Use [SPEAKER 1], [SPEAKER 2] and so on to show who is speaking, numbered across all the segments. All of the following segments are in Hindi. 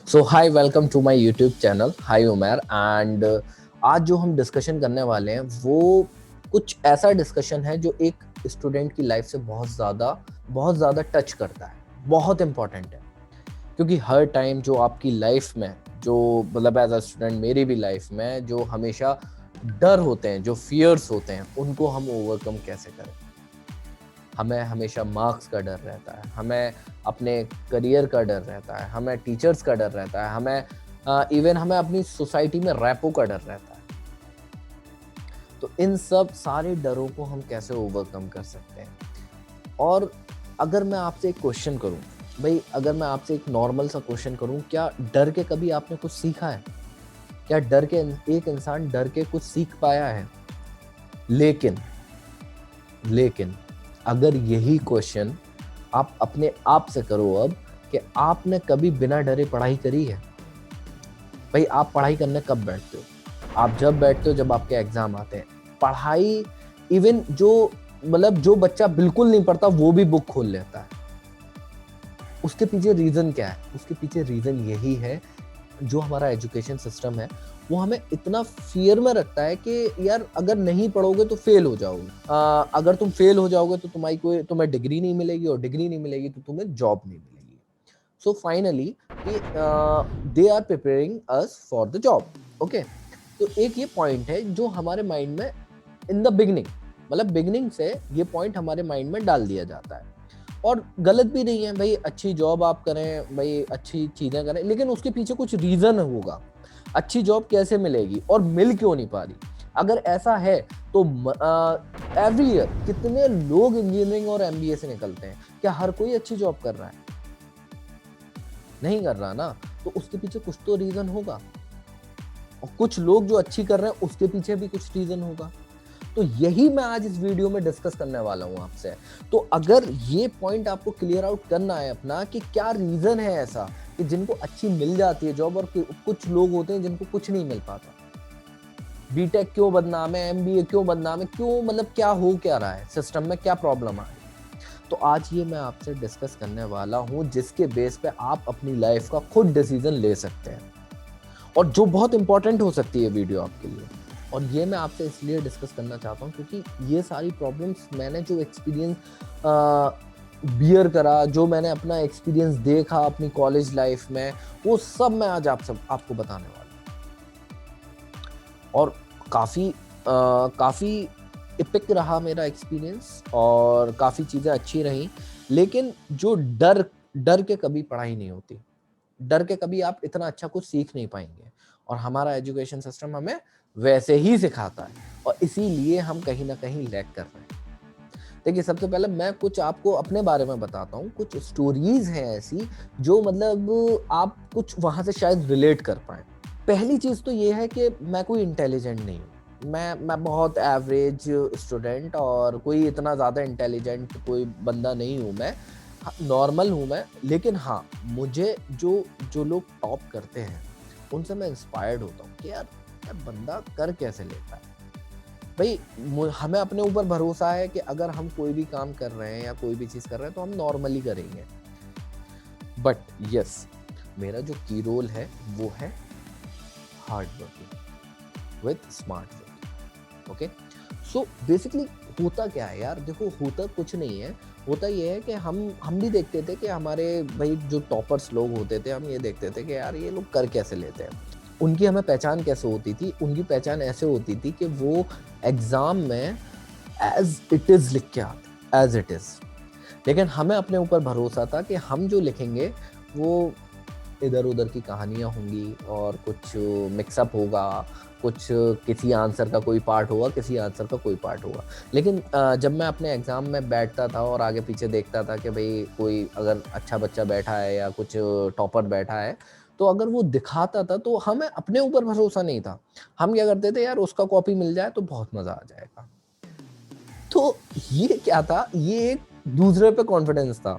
[SPEAKER 1] So hi, welcome to my YouTube channel. Hi Umar. And आज जो हम डिस्कशन करने वाले हैं वो कुछ ऐसा डिस्कशन है जो एक स्टूडेंट की लाइफ से बहुत ज़्यादा टच करता है, बहुत इंपॉर्टेंट है। क्योंकि हर टाइम जो आपकी लाइफ में जो मतलब एज अ स्टूडेंट मेरी भी लाइफ में जो हमेशा डर होते हैं, जो फियर्स होते हैं, उनको हम ओवरकम कैसे करें। हमें हमेशा मार्क्स का डर रहता है, हमें अपने करियर का डर रहता है, हमें टीचर्स का डर रहता है, हमें इवन हमें अपनी सोसाइटी में रैपो का डर रहता है। तो इन सब सारे डरों को हम कैसे ओवरकम कर सकते हैं। और अगर मैं आपसे एक क्वेश्चन करूं, भाई अगर मैं आपसे एक नॉर्मल सा क्वेश्चन करूं, क्या डर के कभी आपने कुछ सीखा है? क्या डर के एक इंसान डर के कुछ सीख पाया है? लेकिन लेकिन अगर यही क्वेश्चन आप अपने आप से करो अब, कि आपने कभी बिना डरे पढ़ाई करी है? भाई आप पढ़ाई करने कब बैठते हो? आप जब बैठते हो जब आपके एग्जाम आते हैं। पढ़ाई इवन जो बच्चा बिल्कुल नहीं पढ़ता वो भी बुक खोल लेता है। उसके पीछे रीजन क्या है? उसके पीछे रीजन यही है, जो हमारा एजुकेशन सिस्टम है वो हमें इतना फियर में रखता है कि यार अगर नहीं पढ़ोगे तो फेल हो जाओगे। अगर तुम फेल हो जाओगे तो तुम्हें डिग्री नहीं मिलेगी, और डिग्री नहीं मिलेगी तो तुम्हें जॉब नहीं मिलेगी। So finally they are preparing us for the job. Okay, तो एक ये पॉइंट है जो हमारे माइंड में इन द बिगनिंग, मतलब बिगनिंग से ये पॉइंट हमारे माइंड में डाल दिया जाता है। और गलत भी नहीं है भाई, अच्छी जॉब आप करें, भाई अच्छी चीजें करें, लेकिन उसके पीछे कुछ रीजन होगा। अच्छी जॉब कैसे मिलेगी और मिल क्यों नहीं पा रही? अगर ऐसा है तो एवरी ईयर कितने लोग इंजीनियरिंग और एमबीए से निकलते हैं? क्या हर कोई अच्छी जॉब कर रहा है? नहीं कर रहा ना। तो उसके पीछे कुछ तो रीजन होगा, और कुछ लोग जो अच्छी कर रहे हैं उसके पीछे भी कुछ रीजन होगा। तो यही मैं आज इस वीडियो में डिस्कस करने वाला हूं आपसे। तो अगर ये पॉइंट आपको क्लियर आउट करना है अपना, कि क्या रीजन है ऐसा कि जिनको अच्छी मिल जाती है जॉब और कुछ लोग होते हैं जिनको कुछ नहीं मिल पाता। बीटेक क्यों बदनाम है, एमबीए क्यों बदनाम है, क्यों, मतलब क्या रहा है सिस्टम में, क्या प्रॉब्लम आ रही है? तो आज ये मैं आपसे डिस्कस करने वाला हूं, जिसके बेस पे आप अपनी लाइफ का खुद डिसीजन ले सकते हैं, और जो बहुत इंपॉर्टेंट हो सकती है वीडियो आपके लिए। और ये मैं आपसे इसलिए डिस्कस करना चाहता हूँ क्योंकि ये सारी प्रॉब्लम्स मैंने जो एक्सपीरियंस बियर करा, जो मैंने अपना एक्सपीरियंस देखा अपनी कॉलेज लाइफ में, वो सब मैं आज आपको बताने वाला हूँ। और काफ़ी इपिक रहा मेरा एक्सपीरियंस, और काफ़ी चीज़ें अच्छी रही। लेकिन जो डर के कभी पढ़ाई नहीं होती। डर के कभी आप इतना अच्छा कुछ सीख नहीं पाएंगे, और हमारा एजुकेशन सिस्टम हमें वैसे ही सिखाता है, और इसीलिए हम कहीं ना कहीं लैग कर रहे हैं। देखिए, सबसे पहले मैं कुछ आपको अपने बारे में बताता हूँ। कुछ स्टोरीज हैं ऐसी जो मतलब आप कुछ वहां से शायद रिलेट कर पाए। पहली चीज तो ये है कि मैं कोई इंटेलिजेंट नहीं हूँ। मैं बहुत एवरेज स्टूडेंट, और कोई इतना ज़्यादा इंटेलिजेंट कोई बंदा नहीं हूँ मैं। नॉर्मल हूँ मैं। लेकिन हाँ, मुझे जो जो लोग टॉप करते हैं उनसे मैं इंस्पायर्ड होता हूँ कि यार यार बंदा कर कैसे लेता है। भाई हमें अपने ऊपर भरोसा है कि अगर हम कोई भी काम कर रहे हैं या कोई भी चीज़ कर रहे हैं तो हम नॉर्मली करेंगे। बट यस, मेरा जो की रोल है वो है hard working with smart working. Okay, so basically होता क्या है यार? देखो, होता कुछ नहीं है। होता ये है कि हम भी देखते थे कि हमारे भाई जो टॉपर्स लोग होते थे, हम ये देखते थे कि यार ये लोग कर कैसे लेते हैं। उनकी हमें पहचान कैसे होती थी? उनकी पहचान ऐसे होती थी कि वो एग्जाम में एज इट इज लिख के आते, एज इट इज। लेकिन हमें अपने ऊपर भरोसा था कि हम जो लिखेंगे वो इधर उधर की कहानियां होंगी, और कुछ मिक्सअप होगा, कुछ किसी आंसर का कोई पार्ट होगा, किसी आंसर का कोई पार्ट होगा। लेकिन जब मैं अपने एग्जाम में बैठता था और आगे पीछे देखता था कि भाई कोई अगर अच्छा बच्चा बैठा है या कुछ टॉपर बैठा है, तो अगर वो दिखाता था तो हमें अपने ऊपर भरोसा नहीं था। हम क्या करते थे, यार उसका कॉपी मिल जाए तो बहुत मजा आ जाएगा। तो ये क्या था? ये एक दूसरे पे कॉन्फिडेंस था।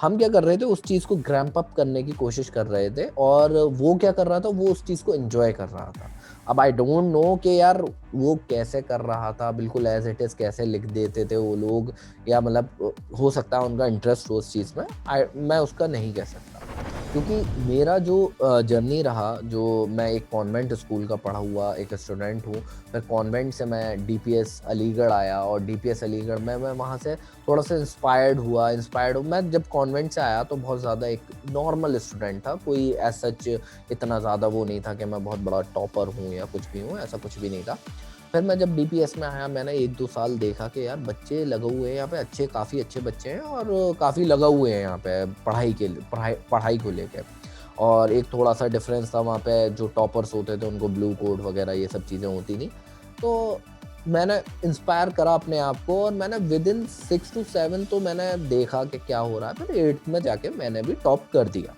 [SPEAKER 1] हम क्या कर रहे थे, उस चीज को ग्रैम्प अप करने की कोशिश कर रहे थे, और वो क्या कर रहा था, वो उस चीज को एंजॉय कर रहा था। अब आई डोंट नो कि यार वो कैसे कर रहा था, बिल्कुल एज इट इज कैसे लिख देते थे वो लोग, या मतलब हो सकता है उनका इंटरेस्ट हो उस चीज में। मैं उसका नहीं कह सकता। क्योंकि मेरा जो जर्नी रहा, जो मैं एक कॉन्वेंट स्कूल का पढ़ा हुआ एक स्टूडेंट हूँ, फिर कॉन्वेंट से मैं डीपीएस अलीगढ़ आया और डीपीएस अलीगढ़ में मैं वहाँ से थोड़ा सा इंस्पायर्ड हूँ। मैं जब कॉन्वेंट से आया तो बहुत ज़्यादा एक नॉर्मल स्टूडेंट था, कोई एज सच इतना ज़्यादा वो नहीं था कि मैं बहुत बड़ा टॉपर हूँ या कुछ भी हूँ, ऐसा कुछ भी नहीं था। फिर मैं जब डीपीएस में आया, मैंने 1-2 साल देखा कि यार बच्चे लगे हुए हैं यहाँ पे, काफ़ी अच्छे बच्चे हैं और काफ़ी लगा हुए हैं यहाँ पे पढ़ाई को लेके। और एक थोड़ा-सा डिफ़रेंस था वहाँ पे, जो टॉपर्स होते थे उनको ब्लू कोट वगैरह ये सब चीज़ें होती थी। तो मैंने इंस्पायर करा अपने आप को और मैंने विदिन 6 टू 7 तो मैंने देखा कि क्या हो रहा है, फिर 8th में जाके मैंने भी टॉप कर दिया।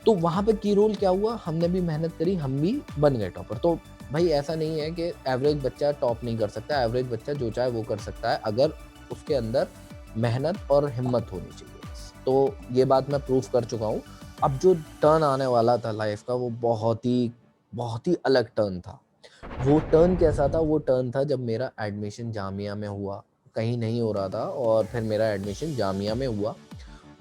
[SPEAKER 1] तो वहाँ पे की रोल क्या हुआ, हमने भी मेहनत करी, हम भी बन गए टॉपर। तो भाई ऐसा नहीं है कि एवरेज बच्चा टॉप नहीं कर सकता, एवरेज बच्चा जो चाहे वो कर सकता है, अगर उसके अंदर मेहनत और हिम्मत होनी चाहिए। तो ये बात मैं प्रूव कर चुका हूँ। अब जो टर्न आने वाला था लाइफ का, वो बहुत ही अलग टर्न था। वो टर्न कैसा था? वो टर्न था जब मेरा एडमिशन जामिया में हुआ। कहीं नहीं हो रहा था और फिर मेरा एडमिशन जामिया में हुआ।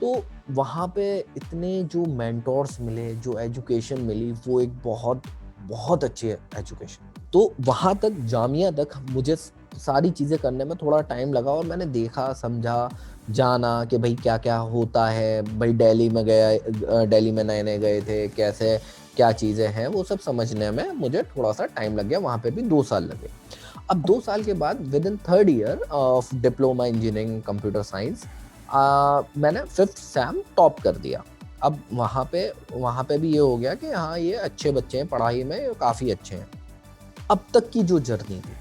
[SPEAKER 1] तो वहाँ पे इतने जो मेंटोर्स मिले, जो एजुकेशन मिली, वो एक बहुत अच्छी एजुकेशन। तो वहाँ तक, जामिया तक मुझे सारी चीज़ें करने में थोड़ा टाइम लगा और मैंने देखा, समझा, जाना कि भाई क्या-क्या होता है। भाई दिल्ली में नए-नए गए थे, कैसे क्या चीज़ें हैं, वो सब समझने में मुझे थोड़ा-सा टाइम लग गया, वहाँ पे भी 2 साल लगे। अब 2 साल के बाद within 3rd year of diploma engineering computer science मैंने 5th सेम टॉप कर दिया। अब वहाँ पे भी ये हो गया कि हाँ, ये अच्छे बच्चे हैं, पढ़ाई में काफ़ी अच्छे हैं। अब तक की जो जर्नी थी,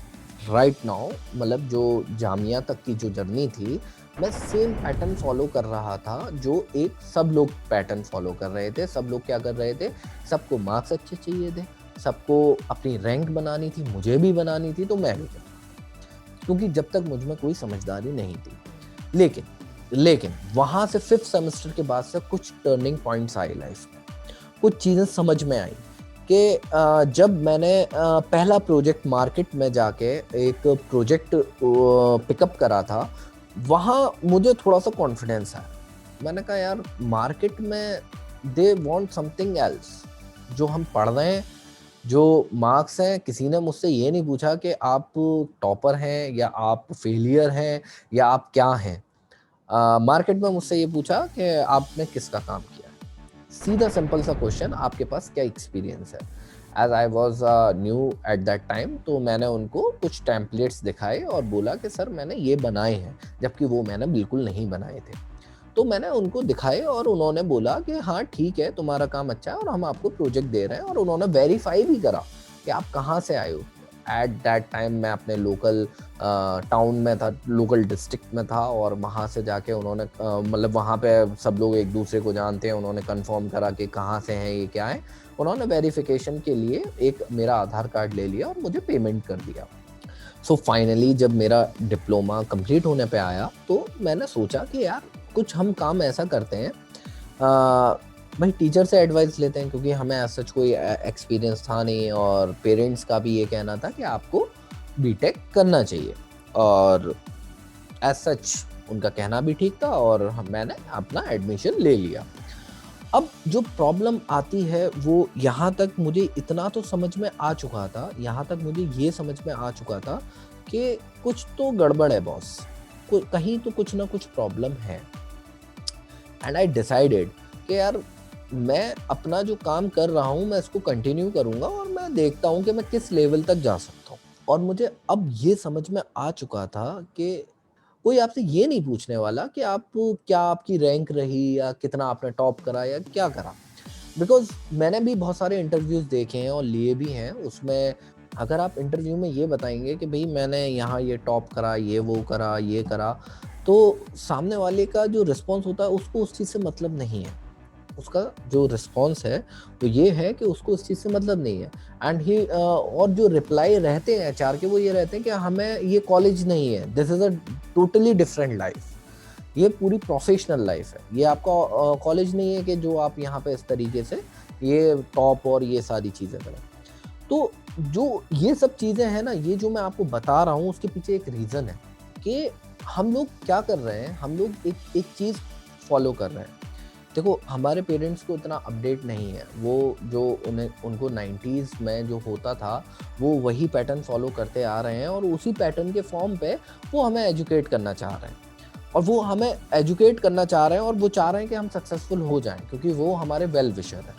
[SPEAKER 1] राइट नाउ, मतलब जो जामिया तक की जो जर्नी थी, मैं सेम पैटर्न फ़ॉलो कर रहा था जो एक सब लोग पैटर्न फ़ॉलो कर रहे थे। सब लोग क्या कर रहे थे, सबको मार्क्स अच्छे चाहिए थे, सबको अपनी रैंक बनानी थी, मुझे भी बनानी थी, तो मैं भी कर, क्योंकि जब तक मुझ में कोई समझदारी नहीं थी। लेकिन वहाँ से 5th सेमेस्टर के बाद से कुछ टर्निंग पॉइंट्स आए लाइफ में। कुछ चीज़ें समझ में आई कि जब मैंने पहला प्रोजेक्ट मार्केट में जाके एक प्रोजेक्ट पिकअप करा था, वहाँ मुझे थोड़ा-सा कॉन्फिडेंस आया। मैंने कहा यार, मार्केट में दे वांट समथिंग एल्स। जो हम पढ़ रहे हैं, जो मार्क्स हैं, किसी ने मुझसे ये नहीं पूछा कि आप टॉपर हैं या आप फेलियर हैं या आप क्या हैं। मार्केट में मुझसे ये पूछा कि आपने किसका काम किया है। सीधा सिंपल सा क्वेश्चन, आपके पास क्या एक्सपीरियंस है। As I was new at that time, तो मैंने उनको कुछ टेम्पलेट्स दिखाए और बोला कि सर मैंने ये बनाए हैं, जबकि वो मैंने बिल्कुल नहीं बनाए थे। तो मैंने उनको दिखाए और उन्होंने बोला कि हाँ ठीक है, तुम्हारा काम अच्छा है और हम आपको प्रोजेक्ट दे रहे हैं, और उन्होंने वेरीफाई भी करा कि आप कहाँ से आए हो। एट दैट टाइम मैं अपने लोकल टाउन में था, लोकल डिस्ट्रिक्ट में था, और वहाँ से जाके उन्होंने मतलब वहाँ पे सब लोग एक दूसरे को जानते हैं, उन्होंने कंफर्म करा कि कहाँ से हैं, ये क्या है। उन्होंने वेरिफिकेशन के लिए एक मेरा आधार कार्ड ले लिया और मुझे पेमेंट कर दिया। सो फाइनली जब मेरा डिप्लोमा कंप्लीट होने पे आया, तो मैंने सोचा कि यार कुछ हम काम ऐसा करते हैं, भाई टीचर से एडवाइस लेते हैं, क्योंकि हमें ऐसा सच कोई एक्सपीरियंस था नहीं, और पेरेंट्स का भी ये कहना था कि आपको बीटेक करना चाहिए, और एज सच उनका कहना भी ठीक था, और मैंने अपना एडमिशन ले लिया। अब जो प्रॉब्लम आती है वो यहाँ तक मुझे इतना तो समझ में आ चुका था, यहाँ तक मुझे ये समझ में आ चुका था कि कुछ तो गड़बड़ है बॉस, कहीं तो कुछ ना कुछ प्रॉब्लम है। एंड आई डिसाइडेड कि यार, मैं अपना जो काम कर रहा हूँ मैं इसको कंटिन्यू करूँगा, और मैं देखता हूँ कि मैं किस लेवल तक जा सकता हूँ। और मुझे अब ये समझ में आ चुका था कि कोई आपसे ये नहीं पूछने वाला कि आप क्या, आपकी रैंक रही या कितना आपने टॉप करा या क्या करा। बिकॉज़ मैंने भी बहुत सारे इंटरव्यूज़ देखे हैं और लिए भी हैं। उसमें अगर आप इंटरव्यू में ये बताएँगे कि भई मैंने यहाँ ये टॉप करा, ये वो करा, ये करा, तो सामने वाले का जो रिस्पॉन्स होता है उसको उस चीज़ से मतलब नहीं है। उसका जो रिस्पॉन्स है वो ये है कि उसको उस चीज़ से मतलब नहीं है। एंड और जो रिप्लाई रहते हैं एचआर के, वो ये रहते हैं कि हमें ये कॉलेज नहीं है, this is a totally different life. ये पूरी प्रोफेशनल लाइफ है, ये आपका कॉलेज नहीं है कि जो आप यहाँ पे इस तरीके से ये टॉप और ये सारी चीज़ें करें। तो जो ये सब चीज़ें हैं ना, ये जो मैं आपको बता रहा हूँ, उसके पीछे एक रीज़न है कि हम लोग क्या कर रहे हैं, हम लोग एक चीज़ फॉलो कर रहे हैं देखो हमारे पेरेंट्स को इतना अपडेट नहीं है, वो जो उन्हें उनको 90s में जो होता था वो वही पैटर्न फॉलो करते आ रहे हैं और उसी पैटर्न के फॉर्म पे वो हमें एजुकेट करना चाह रहे हैं। और वो हमें एजुकेट करना चाह रहे हैं और वो चाह रहे हैं कि हम सक्सेसफुल हो जाएं, क्योंकि वो हमारे वेल विशर हैं।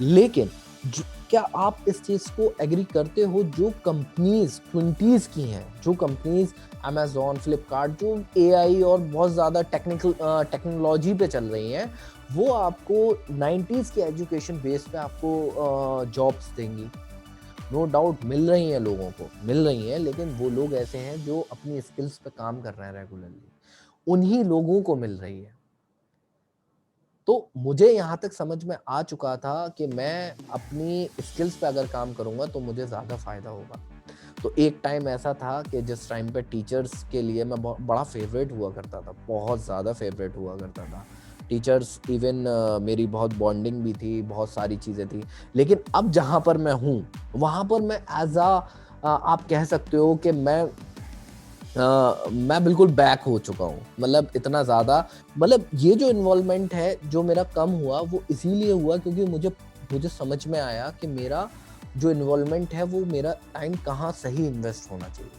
[SPEAKER 1] लेकिन क्या आप इस चीज़ को एग्री करते हो, जो कंपनीज 20s की हैं, जो कंपनीज अमेजोन, फ्लिपकार्ट, जो एआई और बहुत ज़्यादा टेक्नोलॉजी पे चल रही हैं, वो आपको 90s के एजुकेशन बेस पे आपको जॉब्स देंगी? नो डाउट मिल रही हैं, लोगों को मिल रही हैं, लेकिन वो लोग ऐसे हैं जो अपनी स्किल्स पे काम कर रहे हैं रेगुलरली, उन्हीं लोगों को मिल रही है। तो मुझे यहाँ तक समझ में आ चुका था कि मैं अपनी स्किल्स पे अगर काम करूँगा तो मुझे ज़्यादा फ़ायदा होगा। तो एक टाइम ऐसा था कि जिस टाइम पे टीचर्स के लिए मैं बड़ा फेवरेट हुआ करता था, बहुत ज़्यादा फेवरेट हुआ करता था। टीचर्स इवन मेरी बहुत बॉन्डिंग भी थी, बहुत सारी चीज़ें थी। लेकिन अब जहाँ पर मैं हूँ, वहाँ पर मैं आप कह सकते हो कि मैं बिल्कुल बैक हो चुका हूँ। मतलब इतना ज़्यादा, मतलब ये जो इन्वॉल्वमेंट है जो मेरा कम हुआ, वो इसीलिए हुआ क्योंकि मुझे समझ में आया कि मेरा जो इन्वॉल्वमेंट है वो मेरा टाइम कहाँ सही इन्वेस्ट होना चाहिए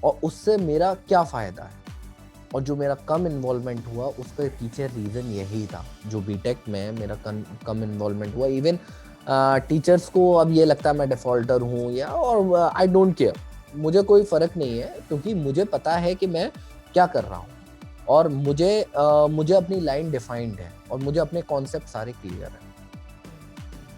[SPEAKER 1] और उससे मेरा क्या फ़ायदा है। और जो मेरा कम इन्वॉल्वमेंट हुआ उसके पीछे रीज़न यही था। जो बीटेक में मेरा कम इन्वॉल्वमेंट हुआ, इवन टीचर्स को अब ये लगता है मैं डिफ़ॉल्टर हूँ या, और आई डोंट केयर, मुझे कोई फ़र्क नहीं है, क्योंकि मुझे पता है कि मैं क्या कर रहा हूँ और मुझे अपनी लाइन डिफाइंड है और मुझे अपने कॉन्सेप्ट सारे क्लियर हैं।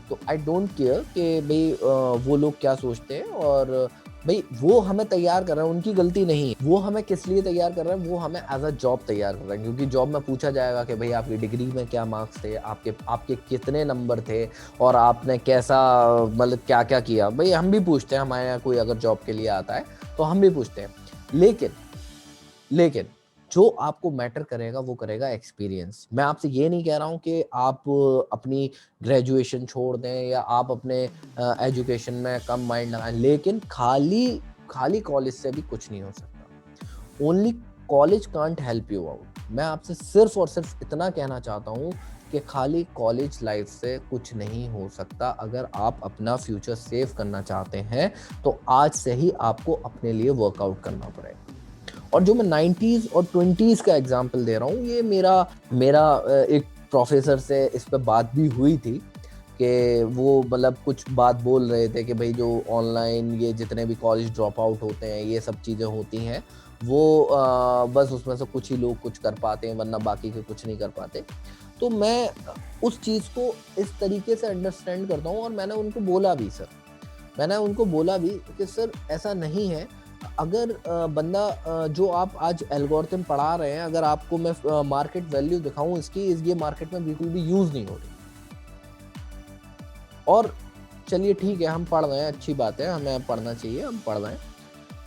[SPEAKER 1] तो आई डोंट केयर कि भाई वो लोग क्या सोचते हैं, और भाई वो हमें तैयार कर रहे हैं, उनकी गलती नहीं है। वो हमें किस लिए तैयार कर रहे हैं, वो हमें एज अ जॉब तैयार कर रहे हैं, क्योंकि जॉब में पूछा जाएगा कि भाई आपकी डिग्री में क्या मार्क्स थे, आपके आपके कितने नंबर थे और आपने कैसा, मतलब क्या क्या किया। भाई हम भी पूछते हैं, हमारे यहाँ कोई अगर जॉब के लिए आता है तो हम भी पूछते हैं। लेकिन जो आपको मैटर करेगा वो करेगा एक्सपीरियंस। मैं आपसे ये नहीं कह रहा हूँ कि आप अपनी ग्रेजुएशन छोड़ दें या आप अपने एजुकेशन में कम माइंड लगाएं, लेकिन खाली कॉलेज से भी कुछ नहीं हो सकता। Only college can't help you out. मैं आपसे सिर्फ और सिर्फ इतना कहना चाहता हूँ कि खाली कॉलेज लाइफ से कुछ नहीं हो सकता। अगर आप अपना फ्यूचर सेव करना चाहते हैं तो आज से ही आपको अपने लिए वर्कआउट करना पड़ेगा। और जो मैं 90s और 20s का एग्जांपल दे रहा हूँ, ये मेरा एक प्रोफेसर से इस पे बात भी हुई थी कि वो मतलब कुछ बात बोल रहे थे कि भाई जो ऑनलाइन ये जितने भी कॉलेज ड्रॉप आउट होते हैं, ये सब चीज़ें होती हैं, वो बस उसमें से कुछ ही लोग कुछ कर पाते हैं, वरना बाकी के कुछ नहीं कर पाते। तो मैं उस चीज़ को इस तरीके से अंडरस्टैंड करता हूँ और मैंने उनको बोला भी कि सर ऐसा नहीं है। अगर बंदा जो आप आज एल्गोरिथम पढ़ा रहे हैं, अगर आपको मैं मार्केट वैल्यू दिखाऊं इसकी, ये मार्केट में बिल्कुल भी यूज नहीं हो रही। और चलिए ठीक है, हम पढ़ रहे हैं, अच्छी बात है, हमें पढ़ना चाहिए, हम पढ़ रहे हैं,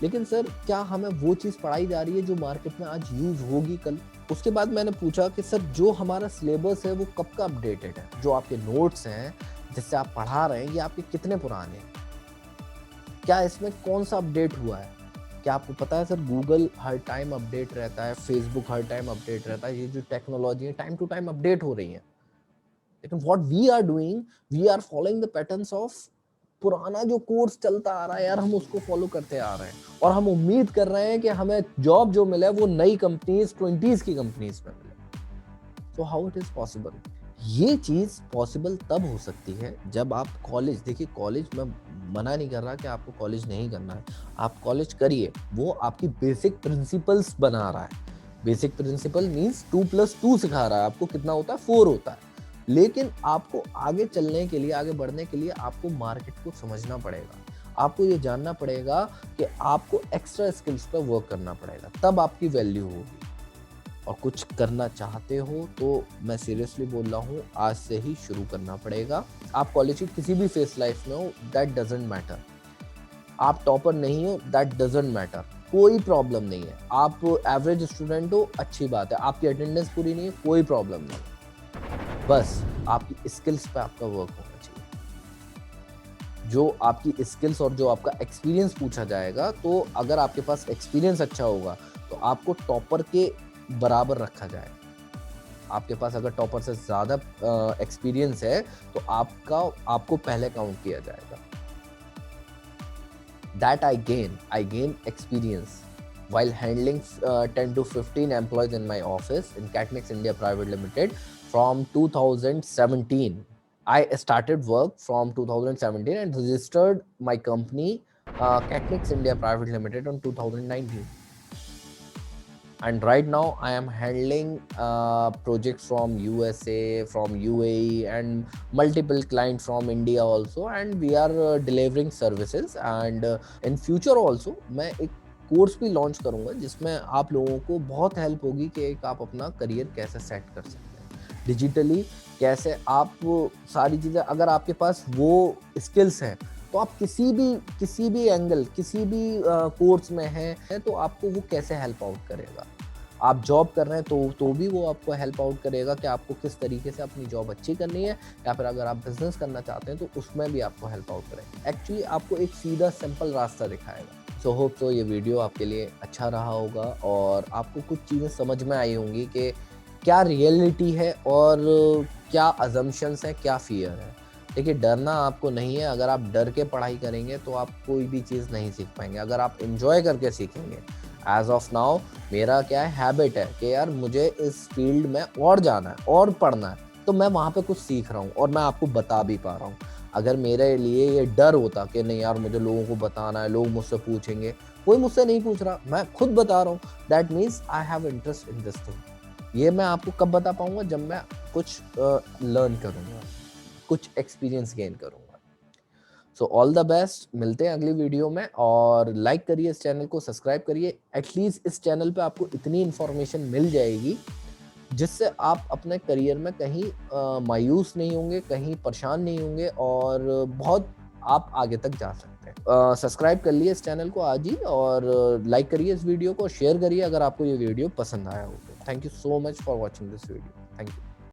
[SPEAKER 1] लेकिन सर क्या हमें वो चीज़ पढ़ाई जा रही है जो मार्केट में आज यूज होगी कल? उसके बाद मैंने पूछा कि सर जो हमारा सिलेबस है वो कब का अपडेटेड है? जो आपके नोट्स हैं जिससे आप पढ़ा रहे हैं, ये आपके कितने पुराने हैं? क्या इसमें कौन सा अपडेट हुआ है? क्या आपको पता है सर, गूगल हर टाइम अपडेट रहता है, फेसबुक हर टाइम अपडेट रहता है, ये जो टेक्नोलॉजी है टाइम टू टाइम अपडेट हो रही है। लेकिन what we are doing, we are following the patterns of पुराना जो कोर्स चलता आ रहा है यार, हम उसको फॉलो करते आ रहे हैं और हम उम्मीद कर रहे हैं कि हमें जॉब जो मिले वो नई कंपनीज, 20s की कंपनीज में मिले। तो हाउ इट इज पॉसिबल? ये चीज पॉसिबल तब हो सकती है जब आप कॉलेज, देखिए कॉलेज में मना नहीं कर रहा कि आपको कॉलेज नहीं करना है, आप कॉलेज करिए, वो आपकी बेसिक प्रिंसिपल्स बना रहा है। बेसिक प्रिंसिपल मींस 2+2 सिखा रहा है आपको, कितना होता है, 4 होता है। लेकिन आपको आगे चलने के लिए, आगे बढ़ने के लिए आपको मार्केट को समझना पड़ेगा, आपको ये जानना पड़ेगा कि आपको एक्स्ट्रा स्किल्स पर वर्क करना पड़ेगा, तब आपकी वैल्यू होगी। और कुछ करना चाहते हो तो मैं सीरियसली बोल रहा हूँ, आज से ही शुरू करना पड़ेगा। आप कॉलेज की किसी भी फेस लाइफ में हो, दैट डजंट मैटर। आप टॉपर नहीं हो, दैट डजंट मैटर, कोई प्रॉब्लम नहीं है। आप एवरेज स्टूडेंट हो, अच्छी बात है। आपकी अटेंडेंस पूरी नहीं है, कोई प्रॉब्लम नहीं। बस आपकी स्किल्स पे आपका वर्क होना चाहिए। जो आपकी स्किल्स और जो आपका एक्सपीरियंस पूछा जाएगा, तो अगर आपके पास एक्सपीरियंस अच्छा होगा तो आपको टॉपर के बराबर रखा जाए। आपके पास अगर टॉपर से ज़्यादा एक्सपीरियंस है तो आपको पहले काउंट किया जाएगा. That I gain experience while handling 10 to 15 employees in my office in Catnix India Private Limited from 2017. I started work from 2017 and registered my company Catnix India Private Limited on 2019. And right now I am handling projects from USA, from UAE, and multiple clients from India also, and we are delivering services. And in future also मैं एक कोर्स भी लॉन्च करूंगा जिसमें आप लोगों को बहुत हेल्प होगी कि एक आप अपना करियर कैसे सेट कर सकते हैं डिजिटली, कैसे आप सारी चीज़ें, अगर आपके पास वो स्किल्स हैं तो आप किसी भी एंगल, किसी भी कोर्स में है तो आपको वो कैसे हेल्प आउट करेगा. आप जॉब कर रहे हैं तो भी वो आपको हेल्प आउट करेगा कि आपको किस तरीके से अपनी जॉब अच्छी करनी है, या फिर अगर आप बिजनेस करना चाहते हैं तो उसमें भी आपको हेल्प आउट करेगा. एक्चुअली आपको एक सीधा सिंपल रास्ता दिखाएगा. सो होप सो ये वीडियो आपके लिए अच्छा रहा होगा और आपको कुछ चीज़ें समझ में आई होंगी कि क्या रियलिटी है और क्या अजम्पशंस हैं, क्या फियर है. देखिए, डरना आपको नहीं है. अगर आप डर के पढ़ाई करेंगे तो आप कोई भी चीज़ नहीं सीख पाएंगे. अगर आप इंजॉय करके सीखेंगे, एज ऑफ नाउ मेरा क्या है, हैबिट है कि यार मुझे इस फील्ड में और जाना है और पढ़ना है, तो मैं वहाँ पे कुछ सीख रहा हूँ और मैं आपको बता भी पा रहा हूँ. अगर मेरे लिए ये डर होता कि नहीं यार मुझे लोगों को बताना है, लोग मुझसे पूछेंगे, कोई मुझसे नहीं पूछ रहा, मैं खुद बता रहा हूँ, that means I have interest in this thing. ये मैं आपको कब बता पाऊंगा, जब मैं कुछ लर्न करूँगा, कुछ एक्सपीरियंस गेन करूँगा. So all the best. मिलते हैं अगली वीडियो में, और लाइक करिए इस चैनल को, सब्सक्राइब करिए. एटलीस्ट इस चैनल पे आपको इतनी इन्फॉर्मेशन मिल जाएगी जिससे आप अपने करियर में कहीं मायूस नहीं होंगे, कहीं परेशान नहीं होंगे, और बहुत आप आगे तक जा सकते हैं. सब्सक्राइब कर लिए इस चैनल को आज ही, और लाइक करिए इस वीडियो को, शेयर करिए अगर आपको ये वीडियो पसंद आया हो तो. Thank you so much for watching this video. Thank you.